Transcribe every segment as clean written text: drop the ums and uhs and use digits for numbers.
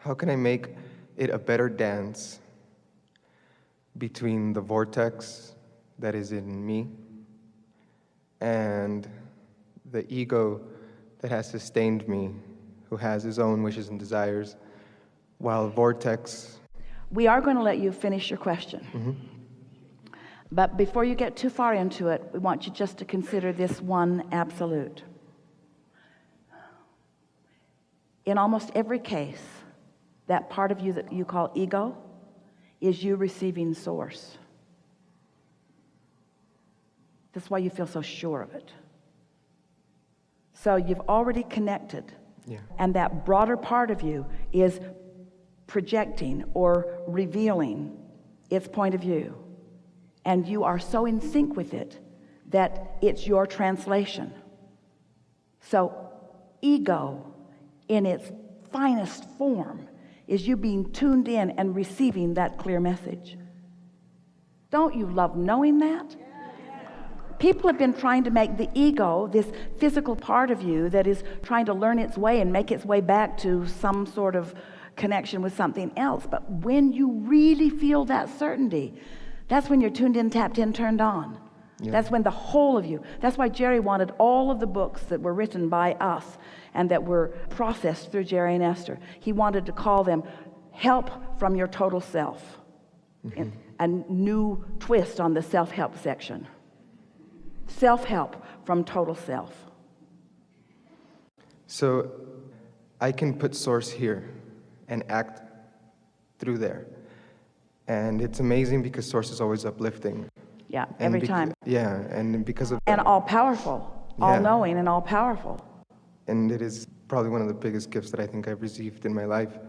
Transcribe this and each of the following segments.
How can I make it a better dance between the vortex that is in me and the ego that has sustained me, who has his own wishes and desires, while vortex... We are going to let you finish your question. Mm-hmm. But before you get too far into it, we want you just to consider this one absolute. In almost every case, that part of you that you call ego is you receiving source. That's why you feel so sure of it. So you've already connected. Yeah. And that broader part of you is projecting or revealing its point of view. And you are so in sync with it that it's your translation. So ego in its finest form is you being tuned in and receiving that clear message. Don't you love knowing that? People have been trying to make the ego, this physical part of you that is trying to learn its way and make its way back to some sort of connection with something else. But when you really feel that certainty, that's when you're tuned in, tapped in, turned on. Yeah. That's when the whole of you, that's why Jerry wanted all of the books that were written by us and that were processed through Jerry and Esther. He wanted to call them Help from Your Total Self. Mm-hmm. A new twist on the self-help section. Self-help from total self. So I can put source here and act through there. And it's amazing because source is always uplifting. Yeah, every time. Yeah, and because of and all-powerful, yeah. all-knowing and all-powerful. And it is probably one of the biggest gifts that I think I've received in my life.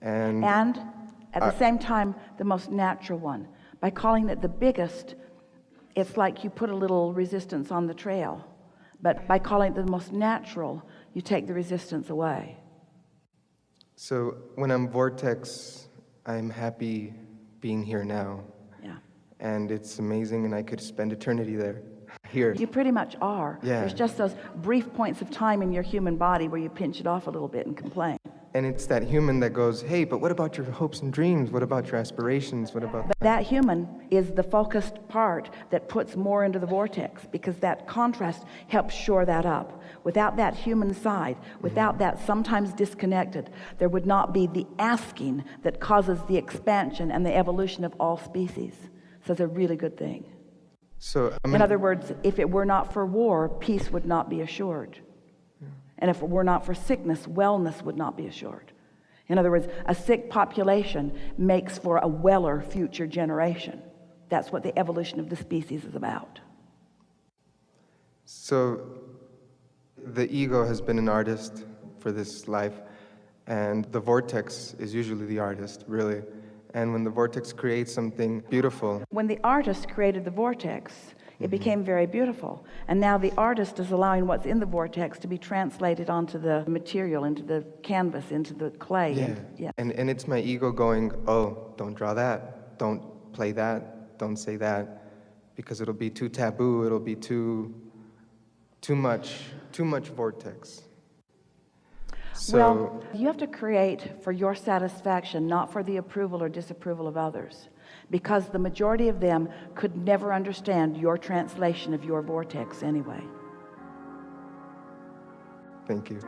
And at the same time, the most natural one. By calling it the biggest, it's like you put a little resistance on the trail. But by calling it the most natural, you take the resistance away. So when I'm vortex, I'm happy being here now. Yeah. And it's amazing, and I could spend eternity there. Here. You pretty much are. Yeah. There's just those brief points of time in your human body where you pinch it off a little bit and complain. And it's that human that goes, hey, but what about your hopes and dreams? What about your aspirations? What about... But that human is the focused part that puts more into the vortex, because that contrast helps shore that up. Without that human side, without that sometimes disconnected, there would not be the asking that causes the expansion and the evolution of all species. So it's a really good thing. So, in other words, if it were not for war, peace would not be assured. Yeah. And if it were not for sickness, wellness would not be assured. In other words, a sick population makes for a weller future generation. That's what the evolution of the species is about. So the ego has been an artist for this life, and the vortex is usually the artist, really. And when the vortex creates something beautiful... When the artist created the vortex, it became very beautiful. And now the artist is allowing what's in the vortex to be translated onto the material, into the canvas, into the clay. Yeah. And it's my ego going, oh, don't draw that, don't play that, don't say that, because it'll be too taboo, it'll be too much vortex. So, well, you have to create for your satisfaction, not for the approval or disapproval of others, because the majority of them could never understand your translation of your vortex anyway. Thank you.